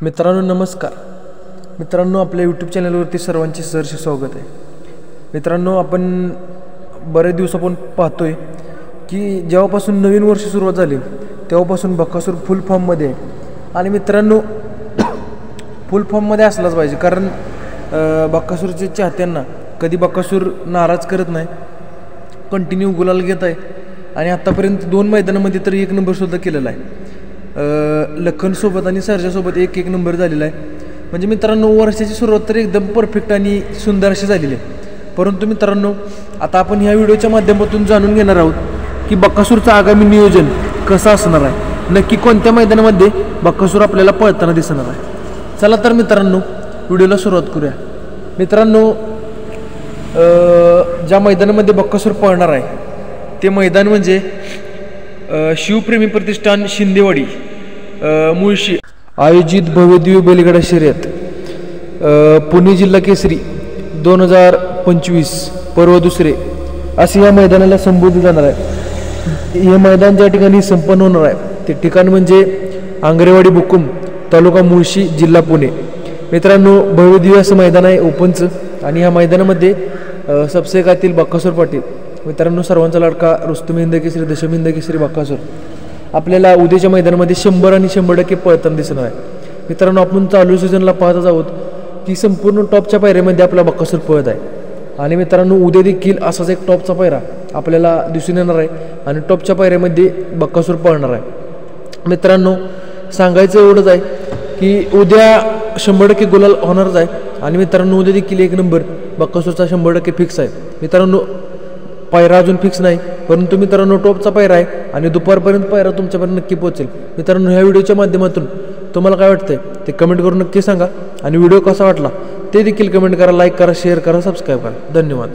मित्रांनो नमस्कार. मित्रांनो आपल्या यूट्यूब चॅनलवरती सर्वांचे सहर्ष स्वागत आहे. मित्रांनो आपण बरेच दिवस आपण पाहतोय की जेव्हापासून नवीन वर्ष सुरुवात झाली तेव्हापासून बकासूर फुल फॉर्ममध्ये आहे. आणि मित्रांनो फुल फॉर्ममध्ये असलाच पाहिजे, कारण बकासूरचे चाहत्यांना कधी बकासूर नाराज करत नाही, कंटिन्यू गुलाल घेत आहे आणि आत्तापर्यंत 2 मैदानामध्ये तर 1 नंबरसुद्धा केलेला आहे. लखनसोबत आणि सर्जासोबत 1 नंबर झालेला आहे. म्हणजे मित्रांनो वर्षाची सुरुवात तर एकदम परफेक्ट आणि सुंदर अशी झालेली आहे. परंतु मित्रांनो आता आपण ह्या व्हिडिओच्या माध्यमातून जाणून घेणार आहोत की बकासूरचं आगामी नियोजन कसं असणार आहे, नक्की कोणत्या मैदानामध्ये बकासूर आपल्याला पळताना दिसणार आहे. चला तर मित्रांनो व्हिडिओला सुरुवात करूया. मित्रांनो ज्या मैदानामध्ये बकासूर पळणार आहे ते मैदान म्हणजे शिवप्रेमी प्रतिष्ठान शिंदेवाडी मुळशी आयोजित भव्यदिव्य बैलगाडा शर्यत पुणे जिल्हा केसरी 2025 पर्व दुसरे असे या मैदानाला संबोधित जाणार आहे. हे मैदान ज्या ठिकाणी संपन्न होणार आहे ते ठिकाण म्हणजे आंगरेवाडी बुक्कुम तालुका मुळशी जिल्हा पुणे. मित्रांनो भव्यदिव्य असं मैदान आहे ओपनचं, आणि ह्या मैदानामध्ये सबसेकातील बकासूर पाटील मित्रांनो सर्वांचा लाडका रुस्तुम हिंद केसरी दशम हिंद केसरी बकासूर आपल्याला उद्याच्या मैदानामध्ये 100 आणि 100% पळताना दिसणार आहे. मित्रांनो आपण चालू सीझनला पाहतच आहोत की संपूर्ण टॉपच्या पायऱ्यामध्ये आपला बकासूर पळत आहे. आणि मित्रांनो उद्या देखील असाच एक टॉपचा पायरा आपल्याला दिसून येणार आहे आणि टॉपच्या पायऱ्यामध्ये बकासूर पळणार आहे. मित्रांनो सांगायचं एवढंच आहे की उद्या 100% गुलाल होणारच आहे. आणि मित्रांनो उद्या देखील 1 नंबर बकासूरचा 100% फिक्स आहे. मित्रांनो पायरा अजून फिक्स नाही, परंतु मित्रांनो टॉपचा पायरा आहे आणि दुपारपर्यंत पायरा तुमच्यापर्यंत नक्की पोहोचेल. मित्रांनो ह्या व्हिडिओच्या माध्यमातून तुम्हाला काय वाटतंय ते कमेंट करून नक्की सांगा, आणि व्हिडिओ कसा वाटला ते देखील कमेंट करा, लाईक करा, शेअर करा, सबस्क्राईब करा. धन्यवाद.